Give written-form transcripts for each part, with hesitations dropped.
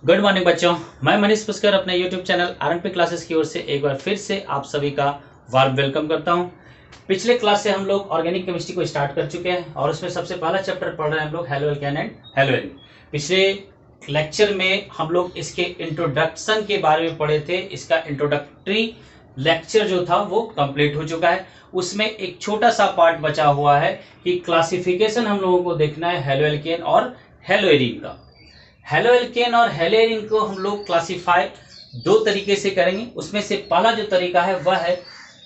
Good morning बच्चों, मैं मनीष पुष्कर अपने यूट्यूब चैनल आरएनपी क्लासेस की ओर से एक बार फिर से आप सभी का वार्म वेलकम करता हूं। पिछले क्लास से हम लोग ऑर्गेनिक केमिस्ट्री को स्टार्ट कर चुके हैं और उसमें सबसे पहला चैप्टर पढ़ रहे हैं हम लोग halo alkane and hello alkene. पिछले लेक्चर में हम लोग इसके इंट्रोडक्शन के बारे में पढ़े थे। इसका इंट्रोडक्टरी लेक्चर जो था वो कंप्लीट हो चुका है। उसमें एक छोटा सा पार्ट बचा हुआ है कि क्लासिफिकेशन हम लोगों को देखना है हेलो एल्केन और हेलो एरीन का। हेलो एल्केन और हेलो एरीन को हम लोग क्लासिफाई दो तरीके से करेंगे। उसमें से पहला जो तरीका है वह है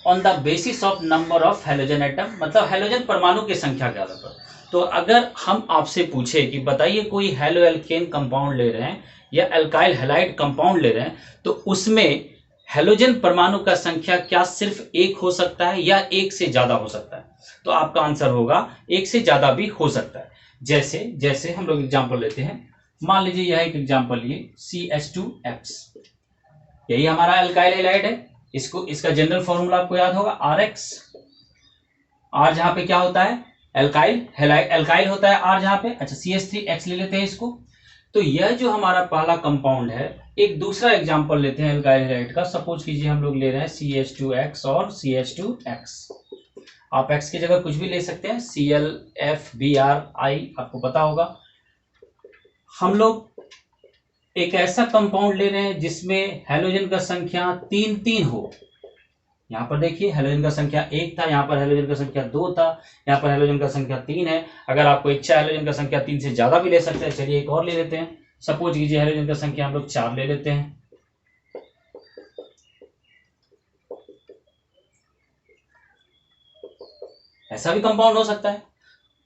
on the basis of number of halogen atom, मतलब हेलोजन परमाणु की संख्या के आधार पर। तो अगर हम आपसे पूछे कि बताइए कोई हेलो एल्केन कंपाउंड ले रहे हैं या एल्काइल हैलाइड कंपाउंड ले रहे हैं, तो उसमें हेलोजन परमाणु का संख्या क्या सिर्फ एक हो सकता है या एक से ज्यादा हो सकता है? तो आपका आंसर होगा एक से ज्यादा भी हो सकता है। जैसे जैसे हम लोग एग्जाम्पल लेते हैं, मान लीजिए यह एक एग्जाम्पल लिए CH2X, यही हमारा एल्काइल हैलाइड है। इसको इसका जनरल फॉर्मूला आपको याद होगा RX। R जहां पे क्या होता है? एल्काइल हैलाइड, एल्काइल होता है R जहां पे। अच्छा, CH3X ले लेते हैं इसको। तो यह जो हमारा पहला कंपाउंड है, एक दूसरा एग्जाम्पल लेते हैं एल्काइल हैलाइड का। सपोज कीजिए हम लोग ले रहे हैं CH2X और CH2X। आप X की जगह कुछ भी ले सकते हैं, ClFBrI आपको पता होगा। हम लोग एक ऐसा कंपाउंड ले रहे हैं जिसमें हेलोजन का संख्या 3 हो। यहां पर देखिए हेलोजन का संख्या 1 था, यहां पर हेलोजन का संख्या 2 था, यहां पर हेलोजन का संख्या 3 है। अगर आपको इच्छा हेलोजन का संख्या 3 से ज्यादा भी ले सकते हैं। चलिए एक और ले लेते हैं। सपोज कीजिए हेलोजन का संख्या हम लोग 4 ले लेते हैं। ऐसा भी कंपाउंड हो सकता है।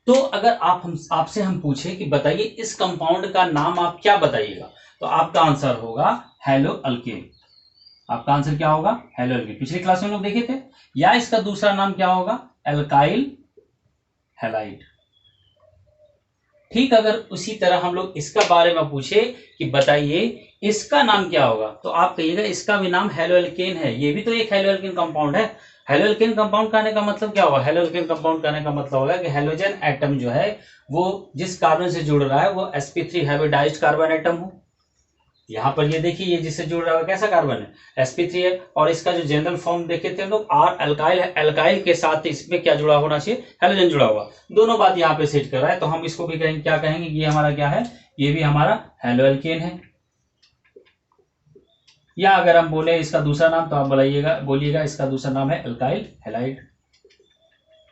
तो अगर आपसे हम पूछे कि बताइए इस कंपाउंड का नाम आप क्या बताइएगा, तो आपका आंसर होगा हेलो अल्केन। आपका आंसर क्या होगा? Hello alkane. पिछली क्लास में हम लोग देखे थे। या इसका दूसरा नाम क्या होगा? Alkyl halide. ठीक, अगर उसी तरह हम लोग इसका बारे में पूछे कि बताइए इसका नाम क्या होगा, तो आप कहिएगा इसका भी नाम हेलो एल्केन है। ये भी तो एक हेलो एल्केन कंपाउंड है। हेलो एल्केन कंपाउंड कहने का मतलब क्या होगा? हेलो एल्केन कंपाउंड कहने का मतलब होगा कि हेलोजन एटम जो है वो जिस कार्बन से जुड़ रहा है वो sp3 हाइब्रिडाइज्ड कार्बन एटम हो। यहां पर ये देखिए, ये जिससे जुड़ रहा है कैसा कार्बन है? sp3 है। और इसका जो जनरल फॉर्म देखे थे हम लोग R एल्काइल है। एल्काइल के साथ इसमें क्या जुड़ा होना चाहिए? हेलोजन जुड़ा हुआ। दोनों बात यहाँ पे सेट कर रहा है, तो हम इसको भी कहेंगे, क्या कहेंगे कि ये हमारा क्या है? ये भी हमारा हेलो एल्केन है। या अगर हम बोले इसका दूसरा नाम, तो आप बोलिएगा इसका दूसरा नाम है एल्काइल हैलाइड।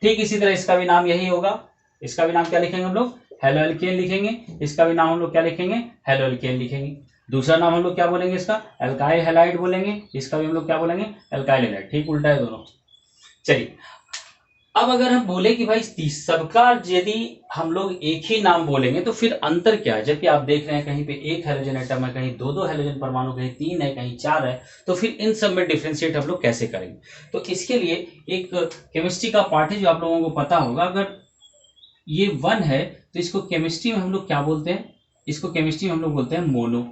ठीक इसी तरह इसका भी नाम यही होगा। इसका भी नाम क्या लिखेंगे हम लोग? हेलो एल्केन लिखेंगे। इसका भी नाम हम लोग क्या लिखेंगे? हेलो एल्केन लिखेंगे। दूसरा नाम हम लोग क्या बोलेंगे? इसका एल्काइल हैलाइड बोलेंगे। इसका भी हम लोग क्या बोलेंगे? Alkyl halide. ठीक उल्टा है दोनों। चलिए, अब अगर हम बोले कि भाई सबका यदि हम लोग एक ही नाम बोलेंगे तो फिर अंतर क्या है? जबकि आप देख रहे हैं कहीं पे एक हेलोजन एटम है, कहीं दो हेलोजन परमाणु, कहीं 3 है, कहीं 4 है, तो फिर इन सब में डिफ्रेंशिएट हम लोग कैसे करेंगे? तो इसके लिए एक केमिस्ट्री का पार्ट है जो आप लोगों को पता होगा। अगर ये 1 है तो इसको केमिस्ट्री में हम लोग क्या बोलते हैं? इसको केमिस्ट्री में हम लोग बोलते हैं मोनो।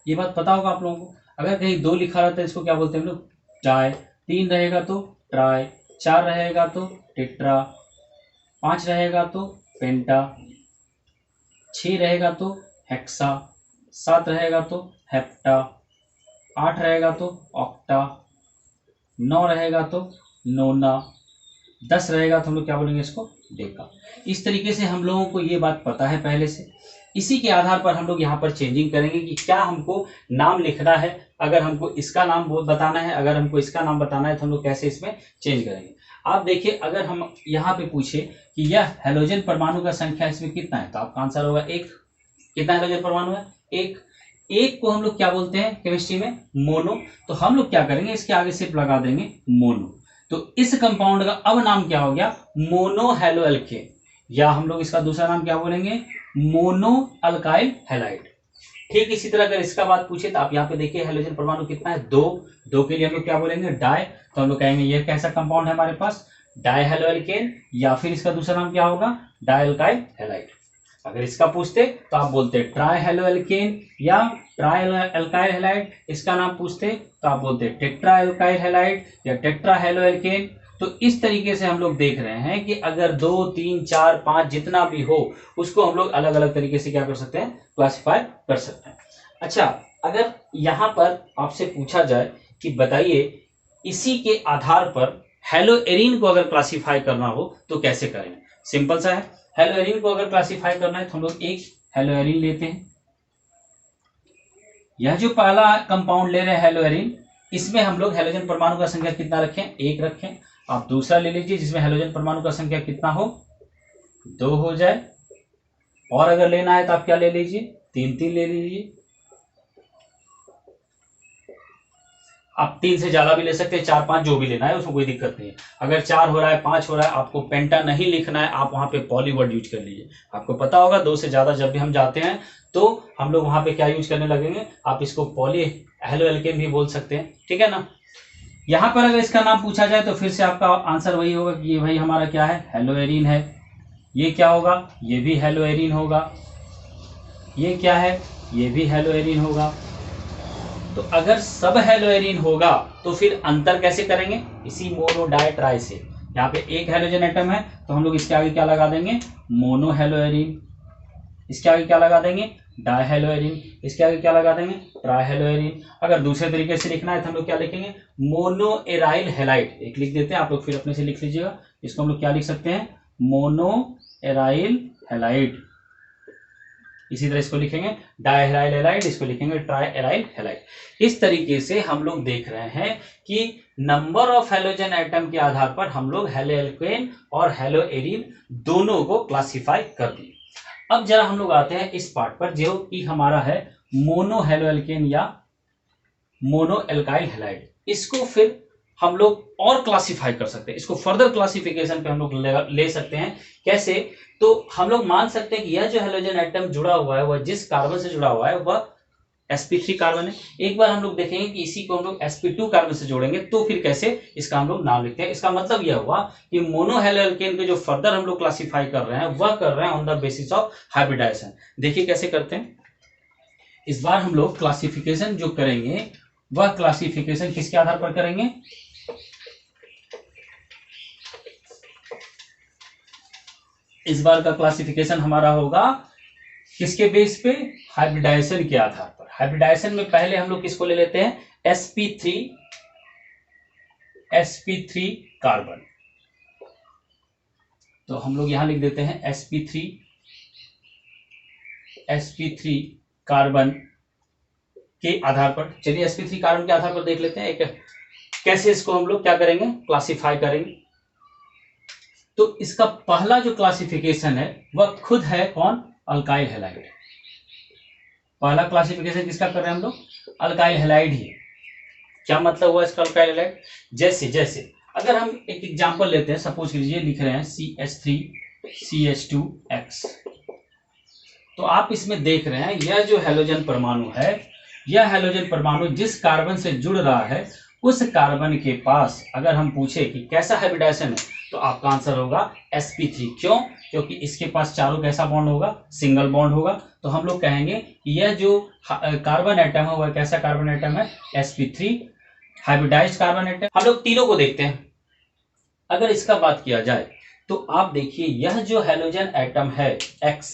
ये बात पता होगा आप लोगों को। अगर कहीं 2 लिखा रहता है इसको क्या बोलते हैं हम लोग? ट्राई। 3 रहेगा तो ट्राई, 4 रहेगा तो टेट्रा, 5 रहेगा तो पेंटा, 6 रहेगा तो हेक्सा, 7 रहेगा तो हेप्टा, 8 रहेगा तो ऑक्टा, 9 रहेगा तो नोना, 10 रहेगा तो हम लोग क्या बोलेंगे? इसको डेका। इस तरीके से हम लोगों को ये बात पता है पहले से। इसी के आधार पर हम लोग यहाँ पर चेंजिंग करेंगे कि क्या हमको नाम लिखना है। अगर हमको इसका नाम बताना है, अगर हमको इसका नाम बताना है, तो हम लोग कैसे इसमें चेंज करेंगे? आप देखिए, अगर हम यहाँ पे पूछे कि यह हेलोजन परमाणु का संख्या इसमें कितना है, तो आपका आंसर होगा 1। कितना हेलोजन परमाणु है? 1। 1 को हम लोग क्या बोलते हैं केमिस्ट्री में? मोनो। तो हम लोग क्या करेंगे? इसके आगे सिर्फ लगा देंगे मोनो। तो इस कंपाउंड का अब नाम क्या हो गया? Mono halo alkane. या हम लोग इसका दूसरा नाम क्या बोलेंगे? Mono alkyl halide. ठीक इसी तरह अगर इसका बात पूछे तो आप यहाँ पे देखिए हेलोजन परमाणु कितना है? 2। 2 के लिए हम लोग क्या बोलेंगे? डाई। तो हम लोग कहेंगे ये कैसा कंपाउंड है हमारे पास? Die halo alkane. या फिर इसका दूसरा नाम क्या होगा? Die alkyl halide. अगर इसका पूछते तो आप बोलते ट्राई हेलो एल्केन या ट्राई अल्काइल हैलाइड। इसका नाम पूछते तो आप बोलते टेट्रा अल्काइल हैलाइड या टेट्रा हेलो एल्केन। तो इस तरीके से हम लोग देख रहे हैं कि अगर 2, 3, 4, 5 जितना भी हो उसको हम लोग अलग अलग तरीके से क्या कर सकते हैं? क्लासिफाई कर सकते हैं। अच्छा, अगर यहाँ पर आपसे पूछा जाए कि बताइए इसी के आधार पर हेलोएरीन को अगर क्लासिफाई करना हो तो कैसे करें, सिंपल सा है। हेलोएरीन को अगर क्लासिफाई करना है तो हम लोग एक हेलोएरीन लेते हैं। यह जो पहला कंपाउंड ले रहे हैं हेलोएरीन, इसमें हम लोग हेलोजन परमाणु का संख्या कितना रखें, 1 रखें। आप दूसरा ले लीजिए जिसमें हेलोजन परमाणु का संख्या कितना हो, 2 हो जाए। और अगर लेना है तो आप क्या ले लीजिए, 3 ले लीजिए। आप 3 से ज्यादा भी ले सकते हैं, 4 5 जो भी लेना है उसमें कोई दिक्कत नहीं है। अगर 4 हो रहा है, 5 हो रहा है, आपको पेंटा नहीं लिखना है, आप वहां पे पॉली वर्ड यूज कर लीजिए। आपको पता होगा 2 से ज्यादा जब भी हम जाते हैं तो हम लोग वहां पे क्या यूज करने लगेंगे, आप इसको पॉली हेलो एल्केन भी बोल सकते हैं, ठीक है ना। यहां पर अगर इसका नाम पूछा जाए तो फिर से आपका आंसर वही होगा कि ये भाई हमारा क्या है, हेलोएरीन है। ये क्या होगा, ये भी हेलोएरीन होगा। ये क्या है, ये भी हेलोएरीन होगा। तो अगर सब हेलोएरीन होगा तो फिर अंतर कैसे करेंगे, इसी मोनो डाई ट्राई से। यहाँ पे एक हेलोजन एटम है तो हम लोग इसके आगे क्या लगा देंगे, मोनो हेलोएरीन। इसके आगे क्या लगा देंगे, डाई हेलोएरीन। इसके आगे क्या लगा देंगे, ट्राई हेलोएरीन। अगर दूसरे तरीके से लिखना है तो हम लोग क्या लिखेंगे, मोनो एराइल हेलाइड। एक लिख देते हैं, आप लोग फिर अपने से लिख लीजिएगा। इसको हम लोग क्या लिख सकते हैं, मोनो एराइल हेलाइड। इसी तरह इसको लिखेंगे डायहेराइल हेलाइड, इसको लिखेंगे ट्राई एराइल हेलाइड। इस तरीके से हम लोग देख रहे हैं कि नंबर ऑफ हेलोजन एटम के आधार पर हम लोग हेलोएल्केन और हेलोएरीन दोनों को क्लासिफाई कर दिए। अब जरा हम लोग आते हैं इस पार्ट पर जो कि हमारा है मोनो हेलोएल्केन या मोनो एल्काइल हेलाइड। इसको फिर हम लोग और क्लासिफाई कर सकते हैं, इसको फर्दर क्लासिफिकेशन पे हम लोग ले सकते हैं। कैसे, तो हम लोग मान सकते हैं कि यह जो हेलोजन एटम जुड़ा हुआ है वह जिस कार्बन से जुड़ा हुआ है वह sp3 कार्बन है। एक बार हम लोग देखेंगे कि इसी को हम लोग sp2 कार्बन से जोड़ेंगे तो फिर कैसे इसका हम लोग नाम लिखते हैं। इसका मतलब यह हुआ कि मोनो हेलोएल्केन को जो फर्दर हम लोग क्लासिफाई कर रहे हैं वह कर रहे हैं on the basis of hybridization. देखिए कैसे करते हैं। इस बार हम लोग क्लासिफिकेशन जो करेंगे वह क्लासिफिकेशन किसके आधार पर करेंगे, इस बार का क्लासिफिकेशन हमारा होगा किसके बेस पे, हाइब्रिडाइजेशन के आधार पर। हाइब्रिडाइजेशन में पहले हम लोग किसको ले लेते हैं, sp3 कार्बन। तो हम लोग यहां लिख देते हैं sp3 कार्बन के आधार पर। चलिए sp3 कार्बन के आधार पर देख लेते हैं एक कैसे इसको हम लोग क्या करेंगे, क्लासिफाई करेंगे। तो इसका पहला जो क्लासिफिकेशन है वह खुद है कौन, अल्काइल हेलाइड। पहला क्लासिफिकेशन किसका कर रहे हैं हम लोग, अल्काइल हेलाइड ही। क्या मतलब हुआ इसका अल्काइल हेलाइड, जैसे अगर हम एक एग्जांपल लेते हैं, सपोज कीजिए लिख रहे हैं CH3CH2X। तो आप इसमें देख रहे हैं यह जो हेलोजन परमाणु है, यह हेलोजन परमाणु जिस कार्बन से जुड़ रहा है उस कार्बन के पास अगर हम पूछे कि कैसा हाइब्रिडाइजेशन है तो आपका आंसर होगा sp3। क्यों, क्योंकि इसके पास चारों कैसा बॉन्ड होगा, सिंगल बॉन्ड होगा। तो हम लोग कहेंगे कि यह जो कार्बन एटम है वह कैसा कार्बन एटम है, sp3 हाइब्रिडाइज्ड कार्बन एटम। हम लोग तीनों को देखते हैं। अगर इसका बात किया जाए तो आप देखिए यह जो हेलोजन एटम है X,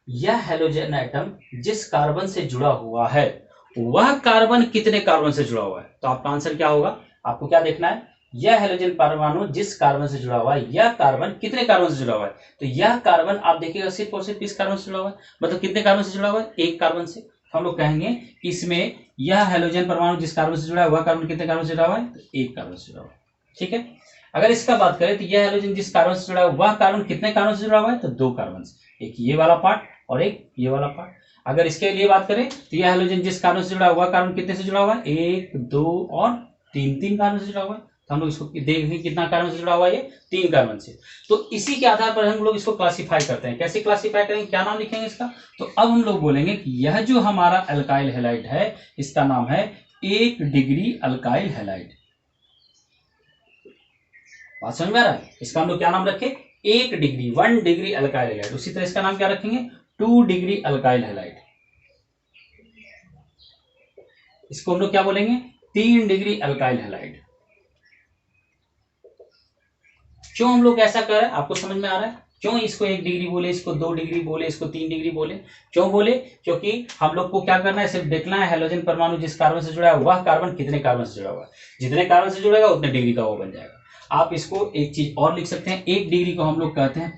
यह हेलोजन एटम जिस कार्बन से जुड़ा हुआ है वह कार्बन कितने कार्बन से जुड़ा हुआ है। तो आपका आंसर क्या होगा, आपको क्या देखना है, यह हेलोजन परमाणु जिस कार्बन से जुड़ा हुआ है यह कार्बन कितने कार्बन से जुड़ा हुआ है। तो यह कार्बन आप देखिएगा सिर्फ और सिर्फ किस कार्बन से जुड़ा हुआ है, मतलब कितने कार्बन से जुड़ा हुआ है, एक कार्बन से। तो हम लोग कहेंगे कि इसमें यह हेलोजन परमाणु जिस कार्बन से जुड़ा है वह कार्बन कितने कार्बन से जुड़ा हुआ है, तो एक कार्बन से जुड़ा हुआ है, ठीक है। अगर इसका बात करें तो यह हेलोजन जिस कार्बन से जुड़ा है वह कार्बन कितने कार्बन से जुड़ा हुआ है, तो 2 कार्बन से, एक ये वाला पार्ट और एक ये वाला पार्ट। अगर इसके लिए बात करें तो यह हेलोजन जिस कार्बन से जुड़ा हुआ कार्बन कितने से जुड़ा हुआ है, 1 2 और 3 कार्बन से जुड़ा हुआ है। तो हम लोग इसको देखेंगे कितना कार्बन से जुड़ा हुआ है, ये 3 कार्बन से। तो इसी के आधार पर हम लोग इसको क्लासिफाई करते हैं। कैसे क्लासिफाई करेंगे, क्या नाम लिखेंगे इसका, तो अब हम लोग बोलेंगे कि यह जो हमारा अल्काइल हैलाइड है इसका नाम है 1 डिग्री अल्काइल हैलाइड। बात समझ में आ रहा है, इसका हम लोग क्या नाम रखें, 1 डिग्री अल्काइल हैलाइड। उसी तरह इसका नाम क्या रखेंगे, 2 डिग्री अल्काइल हैलाइड। इसको हम लोग क्या बोलेंगे, 3 डिग्री अल्काइल हैलाइड। क्यों हम लोग ऐसा कर रहे हैं, आपको समझ में आ रहा है, क्यों इसको 1 डिग्री बोले, इसको 2 डिग्री बोले, इसको 3 डिग्री बोले? क्यों बोले? क्योंकि हम लोग को क्या करना है, सिर्फ देखना है हेलोजन परमाणु जिस कार्बन से जुड़ा है वह कार्बन कितने कार्बन से जुड़ा हुआ है। जितने कार्बन से जुड़ेगा उतने डिग्री का वो बन जाएगा। आप इसको एक चीज और लिख सकते हैं, 1 डिग्री को हम लोग कहते हैं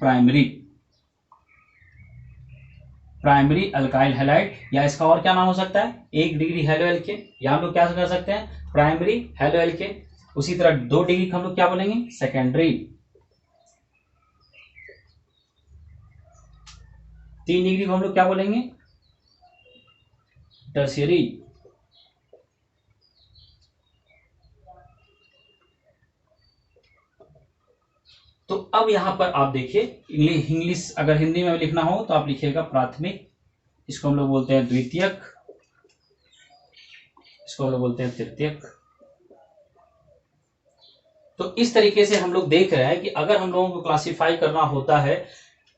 प्राइमरी अल्काइल हैलाइड, या इसका और क्या नाम हो सकता है, 1 डिग्री हेलो एल्केन, या हम लोग क्या कर सकते हैं, प्राइमरी हेलो एल्केन। उसी तरह 2 डिग्री को हम लोग क्या बोलेंगे, सेकेंडरी। 3 डिग्री को हम लोग क्या बोलेंगे, टर्शियरी। तो अब यहां पर आप देखिए, इंग्लिश अगर हिंदी में लिखना हो तो आप लिखिएगा प्राथमिक, इसको हम लोग बोलते हैं द्वितीयक, इसको हम लोग बोलते हैं तृतीयक। तो इस तरीके से हम लोग देख रहे हैं कि अगर हम लोगों को क्लासिफाई करना होता है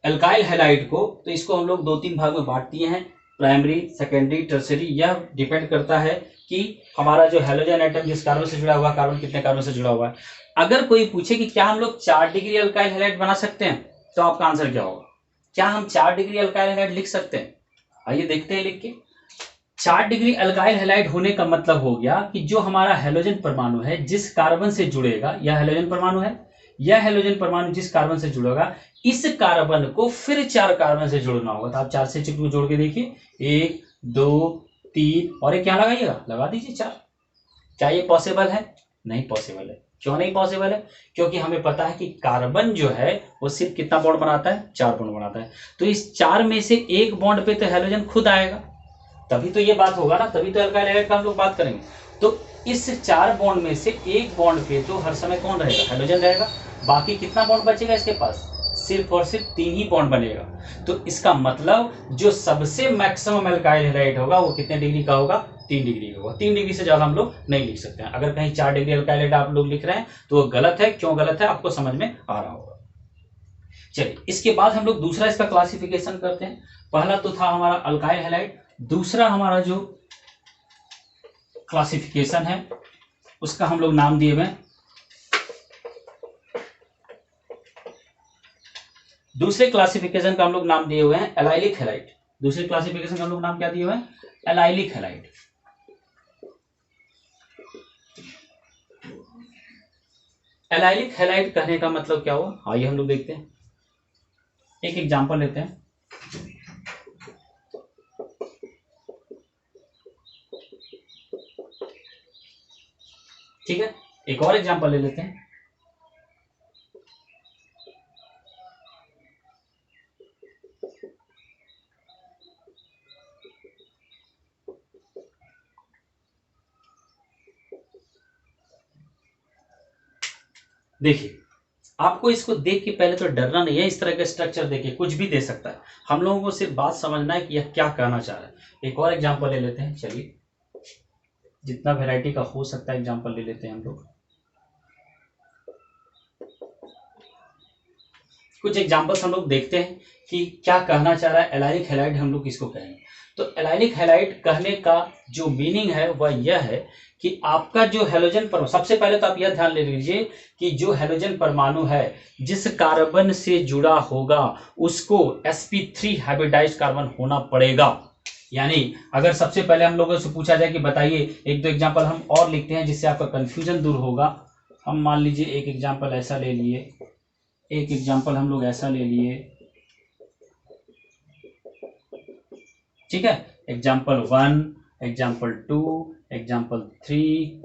एल्काइल हैलाइड को, तो इसको हम लोग 2-3 भाग में बांट दिए हैं, प्राइमरी, सेकेंडरी, टर्शियरी। यह डिपेंड करता है कि हमारा जो हेलोजन एटम जिस कार्बन से जुड़ा हुआ, कार्बन कितने कार्बन से जुड़ा हुआ है। अगर कोई पूछे कि क्या हम लोग 4 डिग्री अल्काइल हैलाइड बना सकते हैं, तो आपका आंसर क्या होगा? क्या हम 4 डिग्री अल्काइल हैलाइड लिख सकते हैं? आइए देखते हैं लिख के। 4 डिग्री अल्काइल हैलाइड होने का मतलब हो गया कि जो हमारा हेलोजन परमाणु है जिस कार्बन से जुड़ेगा, यह हेलोजन परमाणु है, यह हेलोजन परमाणु जिस कार्बन से जुड़ेगा, इस कार्बन को फिर 4 कार्बन से जोड़ना होगा। तो आप 4 से जोड़ के देखिए, 1, 2, 3 और एक क्या लगाइएगा, लगा दीजिए 4। क्या ये पॉसिबल है? नहीं पॉसिबल है। क्यों नहीं पॉसिबल है? क्योंकि हमें पता है कि कार्बन जो है वो सिर्फ कितना बॉन्ड बनाता है, 4 बॉन्ड बनाता है। तो इस 4 में से एक बॉन्ड पे तो हेलोजन खुद आएगा, तभी तो ये बात होगा ना, तभी तो अल्काइल हैलाइड का हम लोग बात करेंगे। तो इस 4 बॉन्ड में से एक बॉन्ड पे तो हर समय कौन रहेगा, हेलोजन रहेगा। बाकी कितना बॉन्ड बचेगा इसके पास, सिर्फ और सिर्फ 3 ही बॉन्ड बनेगा। तो इसका मतलब जो सबसे मैक्सिमम अल्काइल हैलाइड होगा वो कितने डिग्री का होगा, 3 डिग्री का होगा। 3 डिग्री से ज्यादा हम लोग नहीं लिख सकते हैं। अगर कहीं 4 डिग्री अल्काइल हैलाइड आप लोग लिख रहे हैं तो वो गलत है। क्यों गलत है आपको समझ में आ रहा होगा। चलिए, इसके बाद हम लोग दूसरा इसका क्लासिफिकेशन करते हैं। पहला तो था हमारा अल्काइल हैलाइड, दूसरा हमारा जो क्लासिफिकेशन है उसका हम लोग नाम दिए हुए हैं, दूसरे क्लासिफिकेशन का हम लोग नाम दिए हुए हैं एलाइलिक हैलाइड। दूसरे क्लासिफिकेशन का हम लोग नाम क्या दिए हुए हैं, एलाइलिक हैलाइड। एलाइलिक हैलाइड कहने का मतलब क्या हुआ, आइए हम लोग देखते हैं। एक एग्जांपल लेते हैं। ठीक है, एक और एग्जांपल ले लेते हैं। देखिए, आपको इसको देख के पहले तो डरना नहीं है। इस तरह का स्ट्रक्चर देखिए कुछ भी दे सकता है, हम लोगों को सिर्फ बात समझना है कि यह क्या कहना चाह रहा है। एक और एग्जांपल ले लेते हैं। चलिए, जितना वैरायटी का हो सकता है एग्जांपल ले लेते हैं हम लोग। कुछ एग्जांपल्स हम लोग देखते हैं कि क्या कहना चाह रहा है एलाइलिक हैलाइड, हम लोग किसको कहेंगे। तो एलाइलिक हैलाइड कहने का जो मीनिंग है वह यह है कि आपका जो हेलोजन परमाणु, सबसे पहले तो आप यह ध्यान ले लीजिए कि जो हेलोजन परमाणु है जिस कार्बन से जुड़ा होगा उसको sp3 हाइब्रिडाइज्ड कार्बन होना पड़ेगा। यानी अगर सबसे पहले हम लोगों से पूछा जाए कि बताइए, 1-2 एग्जांपल हम और लिखते हैं जिससे आपका कंफ्यूजन दूर होगा। हम मान लीजिए एक एग्जांपल ऐसा ले लिए, एक एग्जांपल हम लोग ऐसा ले लिए, ठीक है। Example 1, example 2, example 3,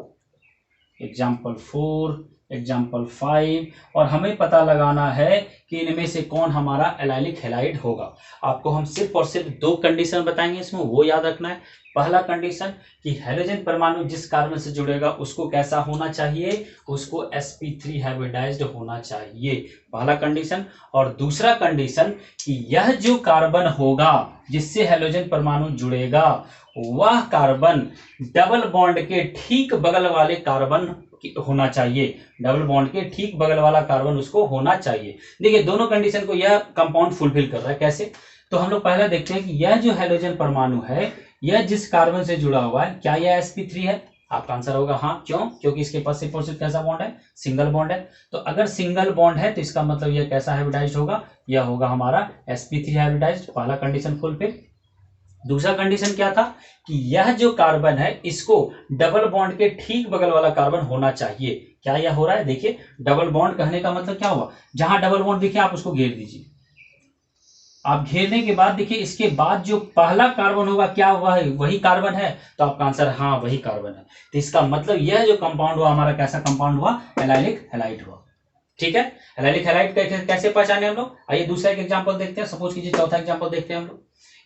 example 4, example 5, और हमें पता लगाना है कि इनमें से कौन हमारा एलाइलिक हैलाइड होगा। आपको हम सिर्फ और सिर्फ 2 कंडीशन बताएंगे इसमें, वो याद रखना है। पहला कंडीशन कि हेलोजन परमाणु जिस कार्बन से जुड़ेगा उसको कैसा होना चाहिए, उसको sp3 हाइब्रिडाइज्ड होना चाहिए, पहला कंडीशन। और दूसरा कंडीशन कि यह जो कार्बन होगा जिससे हेलोजन परमाणु जुड़ेगा वह कार्बन डबल बॉन्ड के ठीक बगल वाले कार्बन होना चाहिए, डबल बॉन्ड के ठीक बगल वाला कार्बन उसको होना चाहिए। देखिए, दोनों कंडीशन को यह कंपाउंड फुलफिल कर रहा है। कैसे? तो हम लोग पहले देखते हैं कि यह जो हेलोजन परमाणु है यह जिस कार्बन से जुड़ा हुआ है, क्या यह sp3 है? आपका आंसर होगा हाँ। क्यों? क्योंकि इसके पास सिर्फ और सिर्फ कैसा बॉन्ड है? सिंगल बॉन्ड है। तो अगर सिंगल बॉन्ड है तो इसका मतलब यह कैसा हाइब्रिडाइज्ड होगा? यह होगा हमारा sp3 हाइब्रिडाइज्ड। पहला कंडीशन फुलफिल। दूसरा कंडीशन क्या था कि यह जो कार्बन है इसको डबल बॉन्ड के ठीक बगल वाला कार्बन होना चाहिए। क्या यह हो रहा है? देखिए, डबल बॉन्ड कहने का मतलब क्या हुआ? जहां डबल बॉन्ड दिखे आप उसको घेर दीजिए। आप घेरने के बाद देखिए इसके बाद जो पहला कार्बन होगा क्या हुआ है? वही कार्बन है। तो आपका आंसर हाँ वही कार्बन है। तो इसका मतलब यह जो कंपाउंड हुआ हमारा कैसा कंपाउंड हुआ? एलाइलिक हैलाइड हुआ। ठीक है, एलाइलिक हैलाइड कैसे पहचाने हम लोग? आइए दूसरा एक एग्जांपल देखते हैं। सपोज कीजिए चौथा एग्जांपल देखते हैं हम लोग।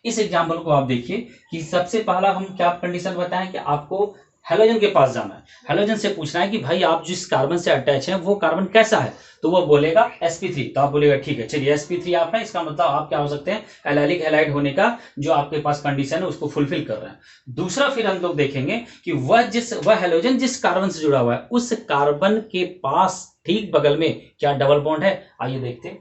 इस एग्जांपल को आप देखिए कि सबसे पहला हम क्या कंडीशन बताएं कि आपको हेलोजन के पास जाना है। हेलोजन से पूछना है कि भाई आप जिस कार्बन से अटैच है वो कार्बन कैसा है? तो वो बोलेगा sp3। तो आप बोलेगा ठीक है, चलिए sp3 आप है, इसका मतलब आप क्या हो सकते हैं? एलाइलिक हैलाइड होने का जो आपके पास कंडीशन है उसको फुलफिल कर रहे हैं। दूसरा फिर हम लोग देखेंगे कि वह हेलोजन जिस कार्बन से जुड़ा हुआ है उस कार्बन के पास ठीक बगल में क्या डबल बॉन्ड है? आइए देखते हैं,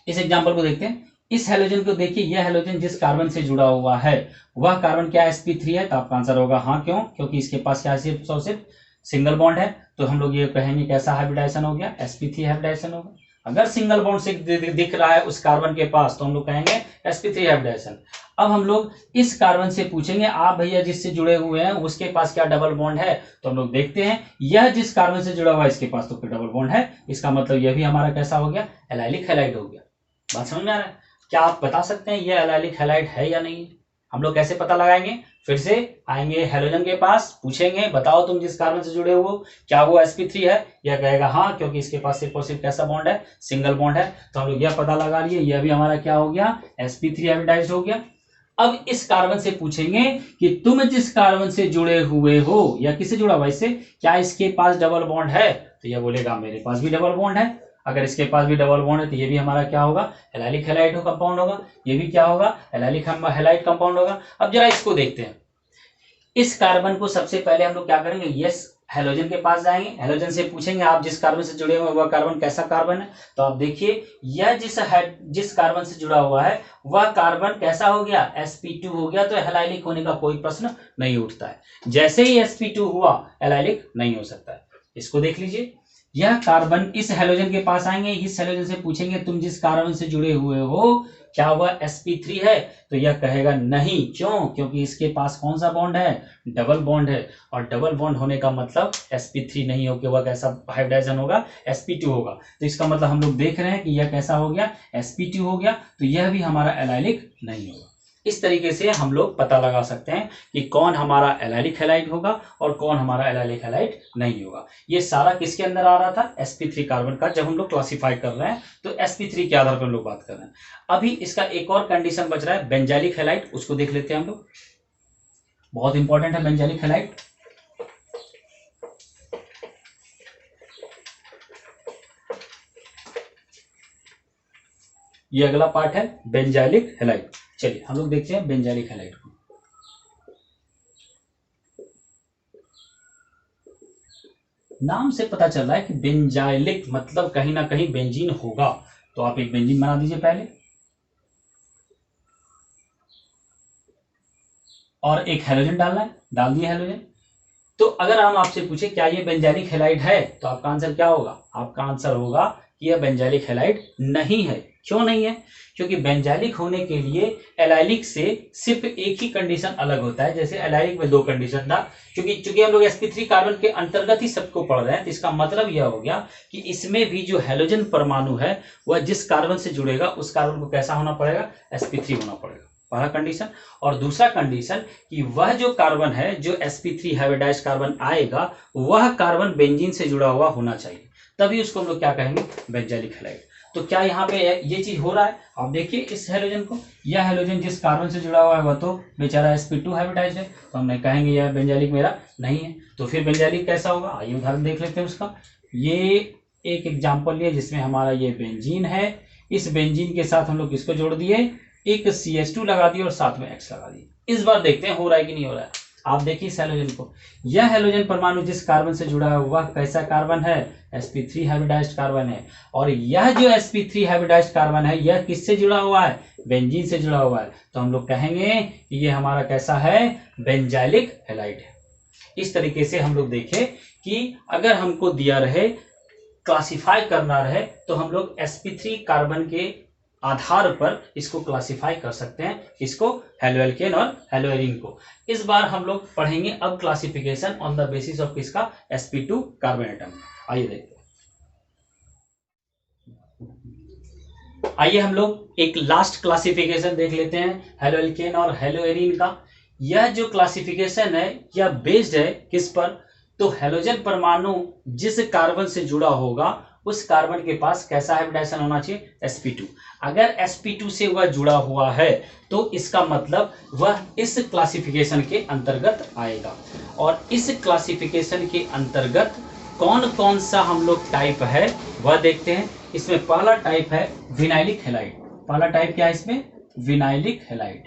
इस एग्जांपल को देखते हैं। इस हेलोजन को देखिए, यह हेलोजन जिस कार्बन से जुड़ा हुआ है वह कार्बन क्या sp3 है? तो आपका आंसर होगा हाँ। क्यों? क्योंकि इसके पास क्या सिर्फ और सिर्फ सिंगल बॉन्ड है। तो हम लोग ये कहेंगे कैसा हाइब्रिडाइजेशन हो गया? sp3 हाइब्रिडाइजेशन होगा। अगर सिंगल बॉन्ड से दिख रहा है उस कार्बन के पास तो हम लोग कहेंगे sp3 हाइब्रिडाइजेशन। अब हम लोग इस कार्बन से पूछेंगे आप भैया जिससे जुड़े हुए हैं उसके पास क्या डबल बॉन्ड है? तो हम लोग देखते हैं यह जिस कार्बन से जुड़ा हुआ है इसके पास तो फिर डबल बॉन्ड है। इसका मतलब यह भी हमारा कैसा हो गया? एलाइलिक हैलाइड हो गया। बात समझ में आ रहा है? क्या आप बता सकते हैं ये एलाइलिक हैलाइड है या नहीं? हम लोग कैसे पता लगाएंगे? फिर से आएंगे हेलोजन के पास, पूछेंगे बताओ तुम जिस कार्बन से जुड़े हो क्या वो sp3 है? यह कहेगा हाँ, क्योंकि इसके पास सिर्फ और सिर्फ कैसा बॉन्ड है? सिंगल बॉन्ड है। तो हम लोग यह पता लगा लिए, यह भी हमारा क्या हो गया? sp3 हाइब्रिडाइज्ड हो गया। अब इस कार्बन से पूछेंगे कि तुम जिस कार्बन से जुड़े हुए हो या किससे जुड़ा हुआ इससे, क्या इसके पास डबल बॉन्ड है? तो यह बोलेगा मेरे पास भी डबल बॉन्ड है। अगर इसके पास भी डबल बॉन्ड है तो ये भी हमारा क्या होगा? एलाइलिक हैलाइड कंपाउंड होगा। ये भी क्या होगा? एलाइलिक हैलाइड कंपाउंड होगा। अब जरा इसको देखते हैं। इस कार्बन को सबसे पहले हम लोग क्या करेंगे? यस, हेलोजन के पास जाएंगे, हेलोजन से पूछेंगे आप जिस कार्बन से जुड़े हुए वह कार्बन कैसा कार्बन है? तो आप देखिए यह जिस कार्बन से जुड़ा हुआ है वह कार्बन कैसा हो गया? sp2 हो गया। तो एलाइलिक होने का कोई प्रश्न नहीं उठता है। जैसे ही sp2 हुआ एलाइलिक नहीं हो सकता है। इसको देख लीजिए, यह कार्बन इस हेलोजन के पास आएंगे, इस हेलोजन से पूछेंगे तुम जिस कार्बन से जुड़े हुए हो क्या वह sp3 है? तो यह कहेगा नहीं। क्यों? क्योंकि इसके पास कौन सा बॉन्ड है? डबल बॉन्ड है। और डबल बॉन्ड होने का मतलब sp3 नहीं होकर वह कैसा हाइब्रिडाइजेशन होगा? sp2 होगा। तो इसका मतलब हम लोग देख रहे हैं कि यह कैसा हो गया? sp2 हो गया। तो यह भी हमारा एलाइलिक नहीं होगा। इस तरीके से हम लोग पता लगा सकते हैं कि कौन हमारा एलाइलिक हैलाइड होगा और कौन हमारा एलाइलिक हैलाइड नहीं होगा। ये सारा किसके अंदर आ रहा था? sp3 कार्बन का। जब हम लोग क्लासिफाई कर रहे हैं तो sp3 के आधार पर हम लोग बात कर रहे हैं। अभी इसका एक और कंडीशन बच रहा है बेंजाइलिक हैलाइड, उसको देख लेते हैं हम लोग। बहुत इंपॉर्टेंट है बेंजाइलिक हैलाइड। ये अगला पार्ट है बेंजाइलिक हैलाइड। चलिए हम लोग देखते हैं बेंजाइलिक हैलाइड को। नाम से पता चल रहा है कि बेंजाइलिक मतलब कहीं ना कहीं बेंजीन होगा। तो आप एक बेंजीन बना दीजिए पहले और एक हेलोजन डालना है, डाल दिया हेलोजन। तो अगर हम आपसे पूछे क्या ये बेंजाइलिक हैलाइड है तो आपका आंसर क्या होगा? आपका आंसर होगा कि यह बेंजाइलिक हैलाइड नहीं है। क्यों नहीं है? क्योंकि बेंजाइलिक होने के लिए एलाइलिक से सिर्फ एक ही कंडीशन अलग होता है। जैसे एलाइलिक में दो कंडीशन था, क्योंकि हम लोग sp3 कार्बन के अंतर्गत ही सबको पढ़ रहे हैं। तो इसका मतलब यह हो गया कि इसमें भी जो हेलोजन परमाणु है वह जिस कार्बन से जुड़ेगा उस कार्बन को कैसा होना पड़ेगा? sp3 होना पड़ेगा। पहला कंडीशन। और दूसरा कंडीशन कि वह जो कार्बन है जो sp3 हाइब्रिडाइज्ड कार्बन आएगा वह कार्बन बेंजीन से जुड़ा हुआ होना चाहिए, तभी उसको हम लोग क्या कहेंगे? Benzylic halide. तो क्या यहाँ पे ये चीज हो रहा है? आप देखिए इस हेलोजन को, यह हेलोजन जिस कार्बन से जुड़ा हुआ है वह तो बेचारा sp2 हाइब्रिडाइज्ड है, तो हम कहेंगे यह बेंजाइलिक मेरा नहीं है। तो फिर बेंजाइलिक कैसा होगा? आइए उदाहरण देख लेते हैं उसका। ये एक एग्जाम्पल लिया जिसमें हमारा ये बेंजीन है। इस बेंजीन के साथ हम लोग किसको जोड़ दिए? एक CH2 लगा दिए और साथ में X लगा दिए। इस बार देखते हैं हो रहा है कि नहीं हो रहा है। आप देखिए इस हेलोजन को, यह हेलोजन परमाणु जिस कार्बन से जुड़ा है वह कैसा कार्बन है? sp3 हाइब्रिडाइज्ड कार्बन है। और यह जो sp3 हाइब्रिडाइज्ड कार्बन है यह किससे जुड़ा हुआ है? बेंजीन से जुड़ा हुआ है। तो हम लोग कहेंगे कि ये हमारा कैसा है? बेंजाइलिक हैलाइड है। इस तरीके से हम लोग देखें कि अगर हमको दिया रहे क्लासिफाई करना रहे तो हम लोग sp3 कार्बन के आधार पर इसको क्लासिफाई कर सकते हैं, इसको हेलोएल्केन और हेलोएरीन को। इस बार हम लोग पढ़ेंगे अब classification on the basis of किसका, sp2 कार्बन एटम। आइए देखते हैं। आइए हम लोग एक लास्ट क्लासिफिकेशन देख लेते हैं हेलोएल्केन और हेलोएरीन का। यह जो क्लासिफिकेशन है यह बेस्ड है किस पर, तो हेलोजन परमाणु जिस कार्बन से जुड़ा होगा उस कार्बन के पास कैसा हाइब्रिडाइजेशन होना चाहिए, sp2। अगर sp2 से वह जुड़ा हुआ है तो इसका मतलब वह इस क्लासिफिकेशन के अंतर्गत आएगा। और इस क्लासिफिकेशन के अंतर्गत कौन कौन सा हम लोग टाइप है वह देखते हैं। इसमें पहला टाइप है विनाइलिक हैलाइड। पहला टाइप क्या है इसमें, विनाइलिक हैलाइड।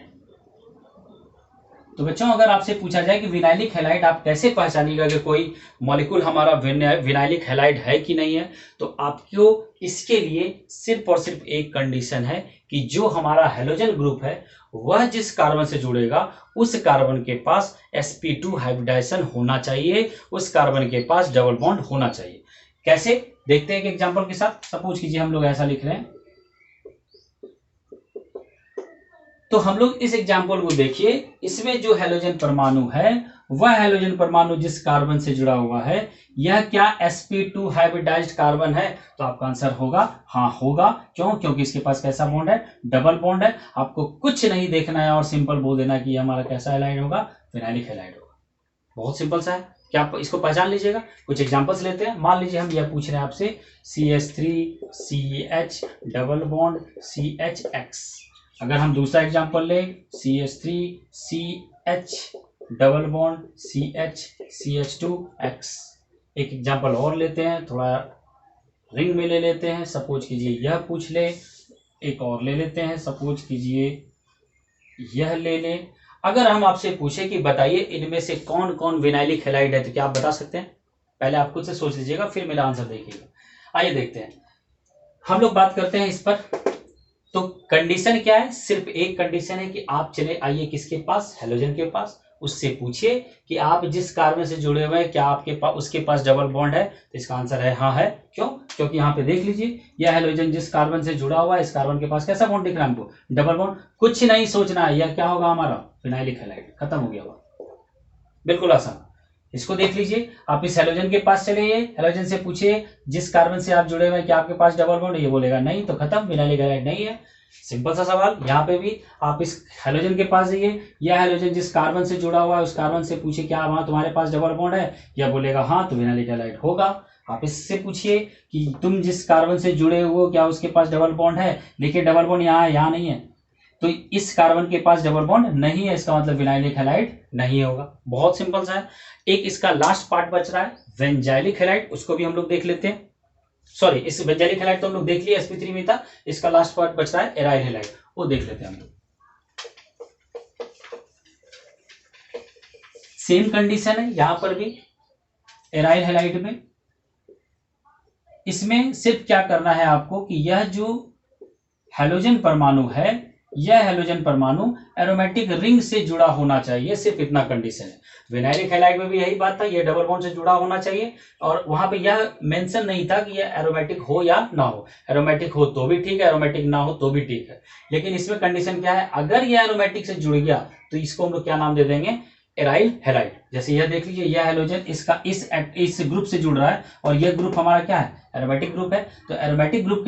तो बच्चों अगर आपसे पूछा जाए कि विनाइलिक हैलाइड आप कैसे पहचानिएगा कि कोई मॉलिक्यूल हमारा विनाइलिक हैलाइड है कि नहीं है, तो आपको इसके लिए सिर्फ और सिर्फ एक कंडीशन है कि जो हमारा हेलोजन ग्रुप है वह जिस कार्बन से जुड़ेगा उस कार्बन के पास sp2 हाइब्रिडाइजेशन होना चाहिए, उस कार्बन के पास डबल बॉन्ड होना चाहिए। कैसे देखते हैं एक एग्जांपल के साथ। सपोज कीजिए हम लोग ऐसा लिख रहे हैं, तो हम लोग इस एग्जाम्पल को देखिए, इसमें जो हेलोजन परमाणु है वह हेलोजन परमाणु जिस कार्बन से जुड़ा हुआ है यह क्या sp2 हाइब्रिडाइज्ड कार्बन है, तो आपका आंसर होगा हाँ होगा। क्यों, क्योंकि इसके पास कैसा बॉन्ड है, डबल बॉन्ड है। आपको कुछ नहीं देखना है और सिंपल बोल देना कि हमारा कैसा हैलाइड होगा, विनाइलिक हैलाइड होगा। बहुत सिंपल सा है, क्या आप इसको पहचान लीजिएगा। कुछ एग्जांपल्स लेते हैं। मान लीजिए हम यह पूछ रहे हैं आपसे CH3CH डबल बॉन्ड CHX। अगर हम दूसरा एग्जांपल ले CH3CH डबल बॉन्ड CH2X। एक एग्जांपल और लेते हैं, थोड़ा रिंग में ले लेते हैं। सपोज कीजिए यह पूछ ले, एक और ले लेते हैं, सपोज कीजिए यह ले ले। अगर हम आपसे पूछे कि बताइए इनमें से कौन कौन विनाइलिक हैलाइड है, तो क्या आप बता सकते हैं? पहले आप खुद से सोच लीजिएगा, फिर मेरा आंसर देखिएगा। आइए देखते हैं, हम लोग बात करते हैं इस पर। तो कंडीशन क्या है, सिर्फ एक कंडीशन है कि आप चले आइए किसके पास, हेलोजन के पास, उससे पूछिए कि आप जिस कार्बन से जुड़े हुए हैं क्या आपके पास उसके पास डबल बॉन्ड है, तो इसका आंसर है हाँ है। क्यों, क्योंकि यहाँ पे देख लीजिए यह हेलोजन जिस कार्बन से जुड़ा हुआ है इस कार्बन के पास कैसा बॉन्ड दिख रहा है हमको, डबल बॉन्ड। कुछ नहीं सोचना है, यह क्या होगा हमारा विनाइलिक हैलाइड। खत्म हो गया हुआ, बिल्कुल आसान। इसको देख लीजिए, आप इस हेलोजन के पास चले, हेलोजन से पूछिए जिस कार्बन से आप जुड़े हुए हैं क्या आपके पास डबल बॉन्ड है, ये बोलेगा नहीं, तो खत्म, विनाइलिक हैलाइड नहीं है। सिंपल सा सवाल। यहाँ पे भी आप इस हेलोजन के पास जाइए, यह हेलोजन जिस कार्बन से जुड़ा हुआ है उस कार्बन से पूछिए क्या वहां तुम्हारे पास डबल बॉन्ड है, यह बोलेगा हाँ, तो विनाइलिक हैलाइड होगा। आप इससे पूछिए कि तुम जिस कार्बन से जुड़े हुए हो क्या उसके पास डबल बॉन्ड है, देखिए डबल बॉन्ड यहाँ है, यहाँ नहीं है, तो इस कार्बन के पास डबल बॉन्ड नहीं है, इसका मतलब विनाइलिक हैलाइड नहीं होगा। बहुत सिंपल सा है। एक इसका लास्ट पार्ट बच रहा है वेंजाइलिक हैलाइड, उसको भी हम लोग देख लेते हैं। सॉरी, इस वेंजाइलिक हैलाइड तो हम लोग देख लिए, sp3 में था। इसका लास्ट पार्ट बच रहा है एराइल हैलाइड, वो देख लेते हैं हम लोग। सेम कंडीशन है यहां पर भी एराइल हैलाइड में। इसमें सिर्फ क्या करना है आपको कि यह जो हेलोजन परमाणु है यह हेलोजन परमाणु एरोमेटिक रिंग से जुड़ा होना चाहिए, सिर्फ इतना कंडीशन है। विनाइलिक हैलाइड में भी यही बात था, यह डबल बॉन्ड से जुड़ा होना चाहिए, और वहां पे यह मेंशन नहीं था कि यह एरोमेटिक हो या ना हो। एरोमेटिक हो तो भी ठीक है, एरोमेटिक ना हो तो भी ठीक है, लेकिन इसमें कंडीशन क्या है, अगर यह एरोमेटिक से जुड़ गया तो इसको हम लोग क्या नाम दे देंगे, एराइल हैलाइड। जैसे यह देख लीजिए यह हेलोजन इसका इस ग्रुप से जुड़ रहा है और यह ग्रुप हमारा क्या है, एरोमेटिक ग्रुप है, तो एरोमेटिक ग्रुप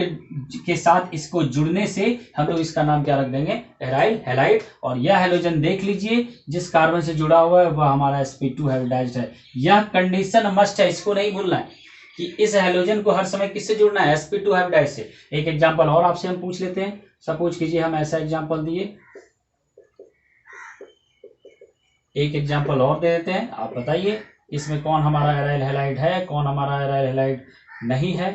के साथ इसको जुड़ने से हम लोग इसका नाम क्या रख देंगे, एराइल हैलाइड। और यह हेलोजन देख लीजिए जिस कार्बन से जुड़ा हुआ है वह हमारा sp2 हाइब्रिडाइज्ड है। यह कंडीशन मस्ट है, इसको नहीं भूलना है कि इस हेलोजन को हर समय किससे जुड़ना है, sp2 हाइब्रिडाइज्ड से। एक एग्जाम्पल और आपसे हम पूछ लेते हैं। सपोज कीजिए हम ऐसा एग्जाम्पल दिए, एक एग्जाम्पल और दे देते हैं, आप बताइए इसमें कौन हमारा एराइल हैलाइड है, कौन हमारा एराइल हैलाइड नहीं है।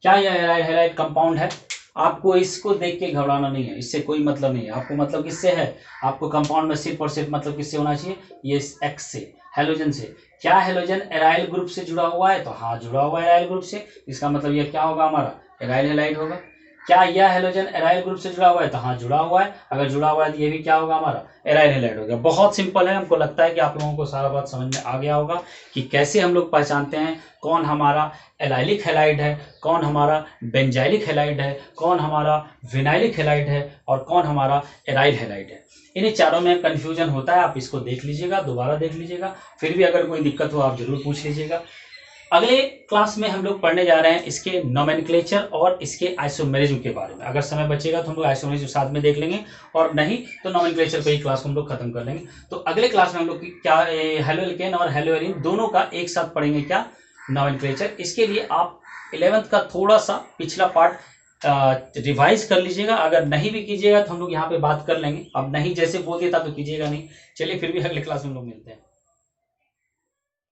क्या यह एराइल हैलाइड कंपाउंड है? आपको इसको देख के घबराना नहीं है, इससे कोई मतलब नहीं है। आपको मतलब किससे है, आपको कंपाउंड में सिर्फ और सिर्फ मतलब किससे होना चाहिए, ये एक्स से, हेलोजन से। क्या हेलोजन एराइल ग्रुप से जुड़ा हुआ है, तो हाँ जुड़ा हुआ है एराइल ग्रुप से, इसका मतलब ये क्या होगा हमारा एराइल हैलाइड होगा। क्या यह हेलोजन एराइल ग्रुप से जुड़ा हुआ है? तो हाँ जुड़ा हुआ है। अगर जुड़ा हुआ है तो ये भी क्या होगा हमारा एराइल हैलाइड हो गया। बहुत सिंपल है। हमको लगता है कि आप लोगों को सारा बात समझ में आ गया होगा कि कैसे हम लोग पहचानते हैं कौन हमारा एलाइलिक हैलाइड है, कौन हमारा बेंजाइलिक हैलाइड है, कौन हमारा विनाइलिक हैलाइड है और कौन हमारा एराइल हैलाइड है। इन्हीं चारों में कंफ्यूजन होता है। आप इसको देख लीजिएगा, दोबारा देख लीजिएगा, फिर भी अगर कोई दिक्कत हो आप जरूर पूछ लीजिएगा। अगले क्लास में हम लोग पढ़ने जा रहे हैं इसके नोमेनक्लेचर और इसके आइसोमेरिज्म के बारे में। अगर समय बचेगा तो हम लोग आइसोमेरिज्म साथ में देख लेंगे और नहीं तो नोमेनक्लेचर पे ही क्लास को हम लोग खत्म कर लेंगे। तो अगले क्लास में हम लोग क्या हेलोएल्केन और हेलोएरिन दोनों का एक साथ पढ़ेंगे क्या नोमेनक्लेचर। इसके लिए आप 11th का थोड़ा सा पिछला पार्ट रिवाइज कर लीजिएगा। अगर नहीं भी कीजिएगा तो हम लोग यहाँ पे बात कर लेंगे। अब नहीं जैसे बोल दिया था तो कीजिएगा नहीं। चलिए फिर भी अगले क्लास में हम लोग मिलते हैं।